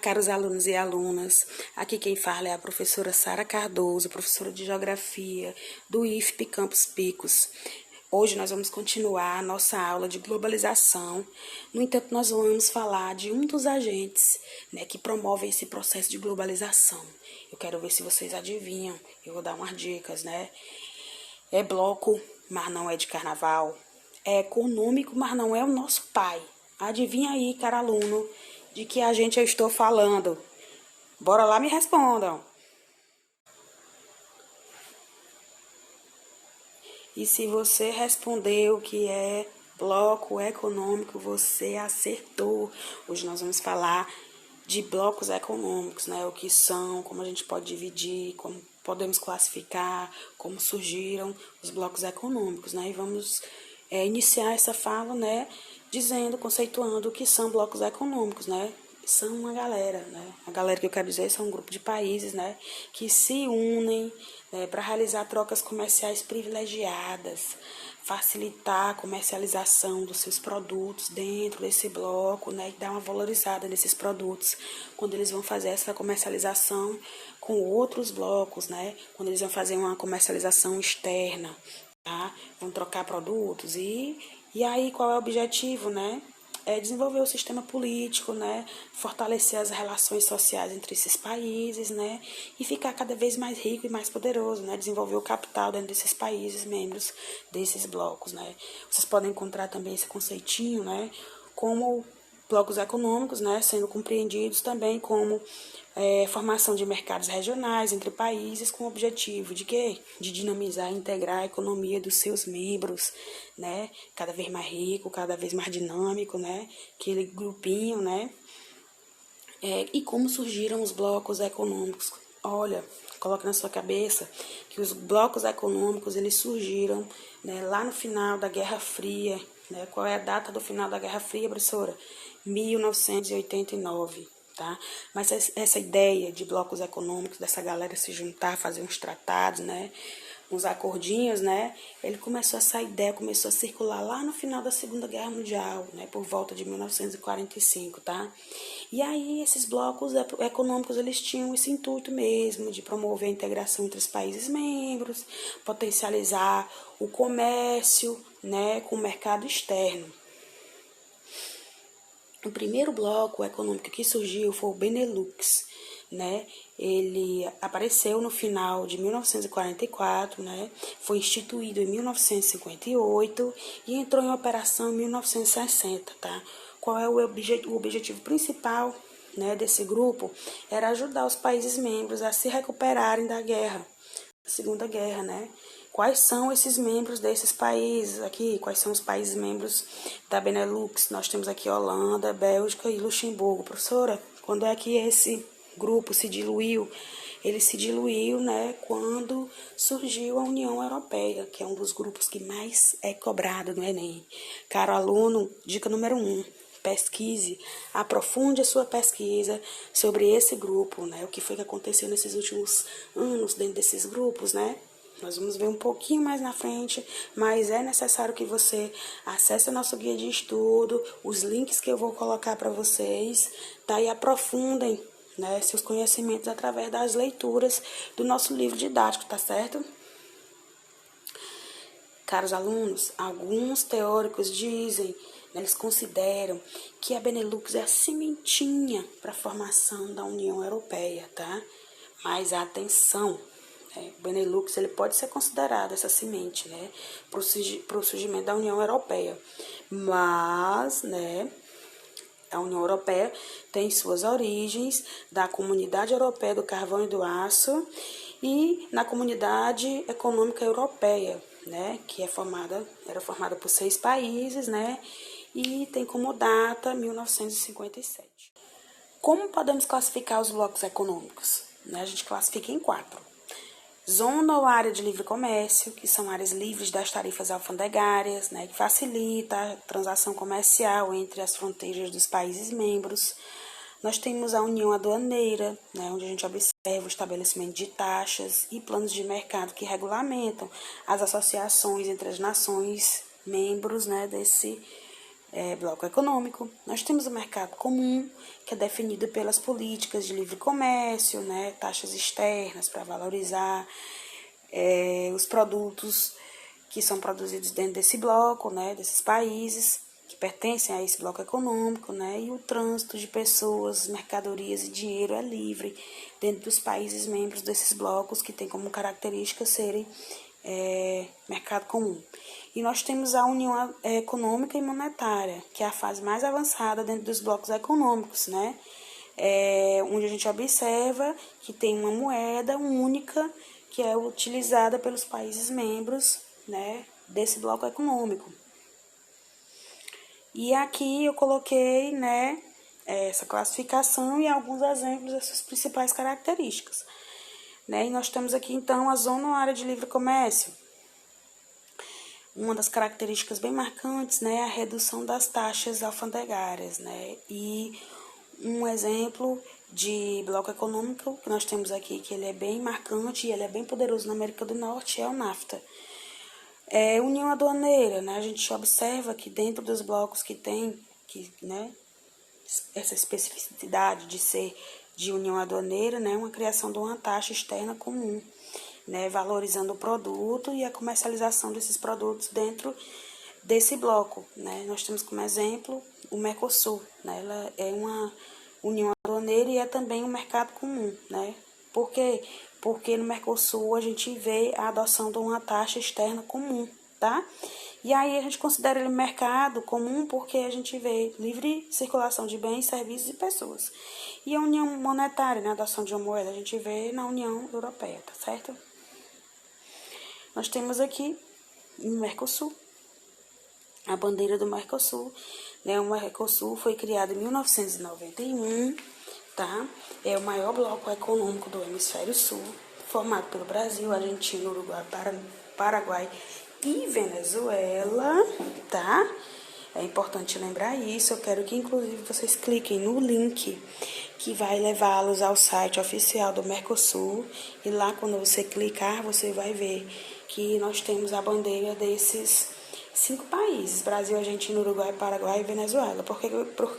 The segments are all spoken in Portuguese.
caros alunos e alunas. Aqui quem fala é a professora Sara Cardoso, professora de Geografia do IFP Campus Picos. Hoje nós vamos continuar a nossa aula de globalização. No entanto, nós vamos falar de um dos agentes, que promovem esse processo de globalização. Eu quero ver se vocês adivinham. Eu vou dar umas dicas, É bloco, mas não é de carnaval. É econômico, mas não é o nosso pai. Adivinha aí, cara aluno, de que agente eu estou falando? Bora lá, me respondam. E se você respondeu que é bloco econômico, você acertou. Hoje nós vamos falar de blocos econômicos, O que são, como a gente pode dividir, como podemos classificar, como surgiram os blocos econômicos, E vamos iniciar essa fala, conceituando o que são blocos econômicos, São uma galera, A galera que eu quero dizer são um grupo de países, Que se unem para realizar trocas comerciais privilegiadas, facilitar a comercialização dos seus produtos dentro desse bloco, E dar uma valorizada nesses produtos quando eles vão fazer essa comercialização com outros blocos, Quando eles vão fazer uma comercialização externa, Vão trocar produtos e aí qual é o objetivo, É desenvolver o sistema político, Fortalecer as relações sociais entre esses países, E ficar cada vez mais rico e mais poderoso, Desenvolver o capital dentro desses países, membros desses blocos, Vocês podem encontrar também esse conceitinho, como blocos econômicos, Sendo compreendidos também como formação de mercados regionais entre países com o objetivo de quê? De dinamizar e integrar a economia dos seus membros, Cada vez mais rico, cada vez mais dinâmico, Aquele grupinho, E como surgiram os blocos econômicos? Olha, coloque na sua cabeça que os blocos econômicos, eles surgiram, lá no final da Guerra Fria, Qual é a data do final da Guerra Fria, professora? 1989. Mas essa ideia de blocos econômicos, dessa galera se juntar, fazer uns tratados, uns acordinhos, essa ideia começou a circular lá no final da Segunda Guerra Mundial, por volta de 1945, E aí esses blocos econômicos, eles tinham esse intuito mesmo de promover a integração entre os países membros, potencializar o comércio, com o mercado externo. O primeiro bloco econômico que surgiu foi o Benelux, Ele apareceu no final de 1944, Foi instituído em 1958 e entrou em operação em 1960, Qual é o objetivo principal, desse grupo? Era ajudar os países membros a se recuperarem da guerra, da Segunda Guerra, Quais são esses membros desses países aqui? Quais são os países membros da Benelux? Nós temos aqui Holanda, Bélgica e Luxemburgo. Professora, quando é que esse grupo se diluiu? Ele se diluiu, quando surgiu a União Europeia, que é um dos grupos que mais é cobrado no Enem. Caro aluno, dica número 1. Pesquise, aprofunde a sua pesquisa sobre esse grupo, O que foi que aconteceu nesses últimos anos dentro desses grupos, Nós vamos ver um pouquinho mais na frente, mas é necessário que você acesse o nosso guia de estudo, os links que eu vou colocar para vocês, E aprofundem, seus conhecimentos através das leituras do nosso livro didático, certo? Caros alunos, alguns teóricos dizem, eles consideram que a Benelux é a sementinha para a formação da União Europeia, Mas atenção! O Benelux, ele pode ser considerado essa semente, para o surgimento da União Europeia. Mas, a União Europeia tem suas origens da Comunidade Europeia do Carvão e do Aço e na Comunidade Econômica Europeia, que era formada por 6 países, e tem como data 1957. Como podemos classificar os blocos econômicos? A gente classifica em 4. Zona ou área de livre comércio, que são áreas livres das tarifas alfandegárias, que facilita a transação comercial entre as fronteiras dos países membros. Nós temos a União Aduaneira, onde a gente observa o estabelecimento de taxas e planos de mercado que regulamentam as associações entre as nações membros, bloco econômico. Nós temos o mercado comum, que é definido pelas políticas de livre comércio, né, taxas externas para valorizar os produtos que são produzidos dentro desse bloco, né, desses países que pertencem a esse bloco econômico, né, e o trânsito de pessoas, mercadorias e dinheiro é livre dentro dos países membros desses blocos, que tem como característica serem mercado comum. E nós temos a União Econômica e Monetária, que é a fase mais avançada dentro dos blocos econômicos, né? Onde a gente observa que tem uma moeda única que é utilizada pelos países membros, né, desse bloco econômico. E aqui eu coloquei, né, essa classificação e alguns exemplos dessas principais características. Né? E nós temos aqui, então, a zona ou área de livre comércio. Uma das características bem marcantes, né, é a redução das taxas alfandegárias, né? E um exemplo de bloco econômico que nós temos aqui, que ele é bem marcante e ele é bem poderoso na América do Norte, é o NAFTA. União aduaneira, né? A gente observa que dentro dos blocos que tem, né, essa especificidade de ser de união aduaneira, né, uma criação de uma taxa externa comum, né, valorizando o produto e a comercialização desses produtos dentro desse bloco, né. Nós temos como exemplo o Mercosul, né, ela é uma união aduaneira e é também um mercado comum, né. Por quê? Porque no Mercosul a gente vê a adoção de uma taxa externa comum, tá? E aí a gente considera ele mercado comum porque a gente vê livre circulação de bens, serviços e pessoas. E a união monetária, né, a adoção de uma moeda, a gente vê na União Europeia, tá certo? Nós temos aqui no Mercosul, a bandeira do Mercosul, né? O Mercosul foi criado em 1991, tá? É o maior bloco econômico do hemisfério sul, formado pelo Brasil, Argentina, Uruguai, Paraguai e Venezuela, tá? É importante lembrar isso. Eu quero que, inclusive, vocês cliquem no link que vai levá-los ao site oficial do Mercosul. E lá, quando você clicar, você vai ver que nós temos a bandeira desses 5 países: Brasil, Argentina, Uruguai, Paraguai e Venezuela. Por que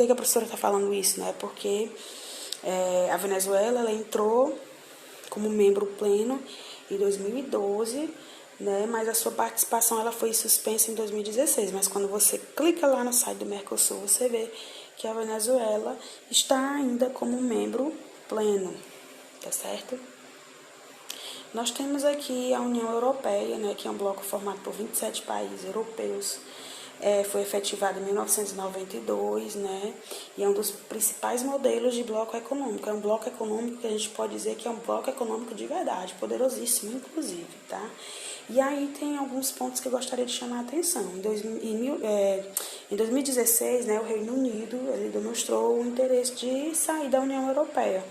a professora está falando isso, né? Porque a Venezuela, ela entrou como membro pleno em 2012, né? Mas a sua participação ela foi suspensa em 2016. Mas quando você clica lá no site do Mercosul, você vê que a Venezuela está ainda como membro pleno, tá certo? Nós temos aqui a União Europeia, né, que é um bloco formado por 27 países europeus. Foi efetivado em 1992, né, e é um dos principais modelos de bloco econômico. É um bloco econômico que a gente pode dizer que é um bloco econômico de verdade, poderosíssimo, inclusive, tá? E aí tem alguns pontos que eu gostaria de chamar a atenção. Em 2016, né, o Reino Unido ele demonstrou o interesse de sair da União Europeia.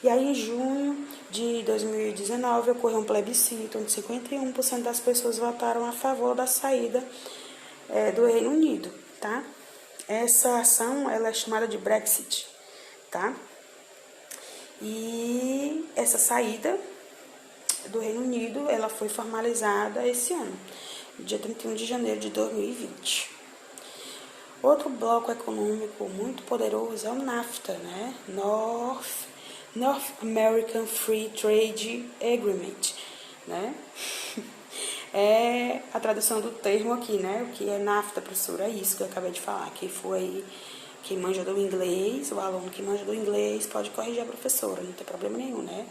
E aí, em junho de 2019, ocorreu um plebiscito, onde 51% das pessoas votaram a favor da saída do Reino Unido, tá? Essa ação, ela é chamada de Brexit, tá? E essa saída do Reino Unido, ela foi formalizada esse ano, dia 31 de janeiro de 2020. Outro bloco econômico muito poderoso é o NAFTA, né? North American Free Trade Agreement, né? É a tradução do termo aqui, né? O que é NAFTA, professora? É isso que eu acabei de falar, que foi quem manja do inglês, o aluno que manja do inglês pode corrigir a professora, não tem problema nenhum, né?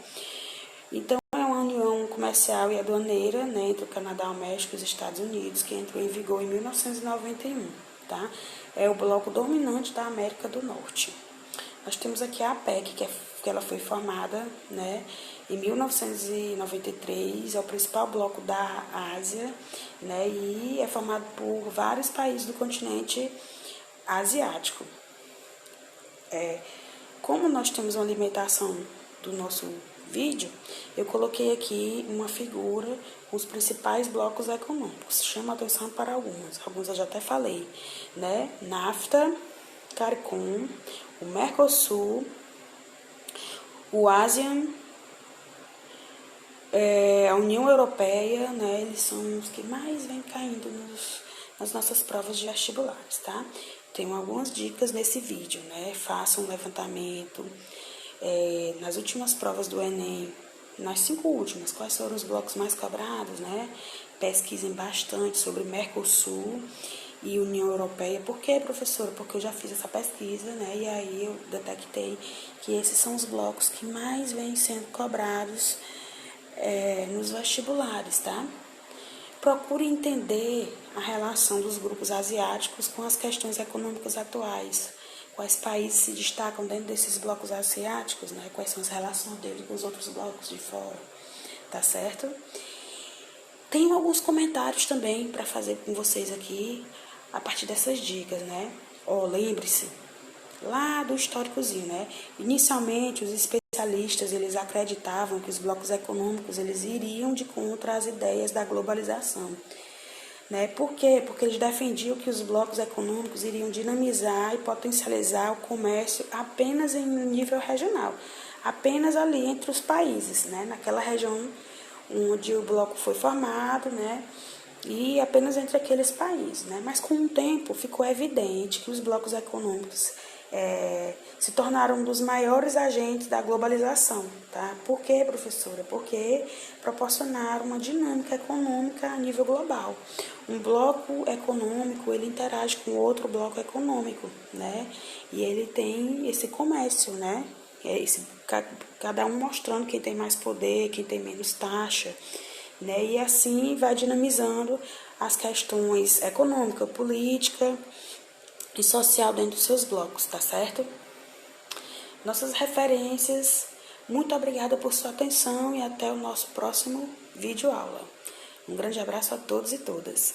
Então, é uma união comercial e aduaneira, né, entre o Canadá, o México e os Estados Unidos, que entrou em vigor em 1991, tá? É o bloco dominante da América do Norte. Nós temos aqui a APEC, que ela foi formada, né, em 1993, é o principal bloco da Ásia, né, e é formado por vários países do continente asiático. Como nós temos uma limitação do nosso vídeo, eu coloquei aqui uma figura com os principais blocos econômicos. Chama atenção para alguns eu já até falei, né? NAFTA, CARICOM, o Mercosul, o ASEAN, a União Europeia, né? Eles são os que mais vêm caindo nas nossas provas de vestibulares, tá? Tenho algumas dicas nesse vídeo, né? Faça um levantamento nas últimas provas do Enem, nas 5 últimas, quais foram os blocos mais cobrados, né? Pesquisem bastante sobre Mercosul e União Europeia. Por quê, professora? Porque eu já fiz essa pesquisa, né? E aí eu detectei que esses são os blocos que mais vêm sendo cobrados nos vestibulares, tá? Procure entender a relação dos grupos asiáticos com as questões econômicas atuais. Quais países se destacam dentro desses blocos asiáticos, né? Quais são as relações deles com os outros blocos de fora, tá certo? Tenho alguns comentários também para fazer com vocês aqui, a partir dessas dicas, né? Lembre-se, lá do históricozinho, né? Inicialmente, os especialistas, eles acreditavam que os blocos econômicos, eles iriam de contra as ideias da globalização. Né? Por quê? Porque eles defendiam que os blocos econômicos iriam dinamizar e potencializar o comércio apenas em nível regional, apenas ali entre os países, né? Naquela região onde o bloco foi formado, né? E apenas entre aqueles países, né? Mas com o tempo ficou evidente que os blocos econômicos se tornaram um dos maiores agentes da globalização, tá? Por quê, professora? Porque proporcionaram uma dinâmica econômica a nível global. Um bloco econômico, ele interage com outro bloco econômico, né? E ele tem esse comércio, né? Cada um mostrando quem tem mais poder, quem tem menos taxa, né? E assim vai dinamizando as questões econômica, política e social dentro dos seus blocos, tá certo? Nossas referências, muito obrigada por sua atenção e até o nosso próximo vídeo aula. Um grande abraço a todos e todas.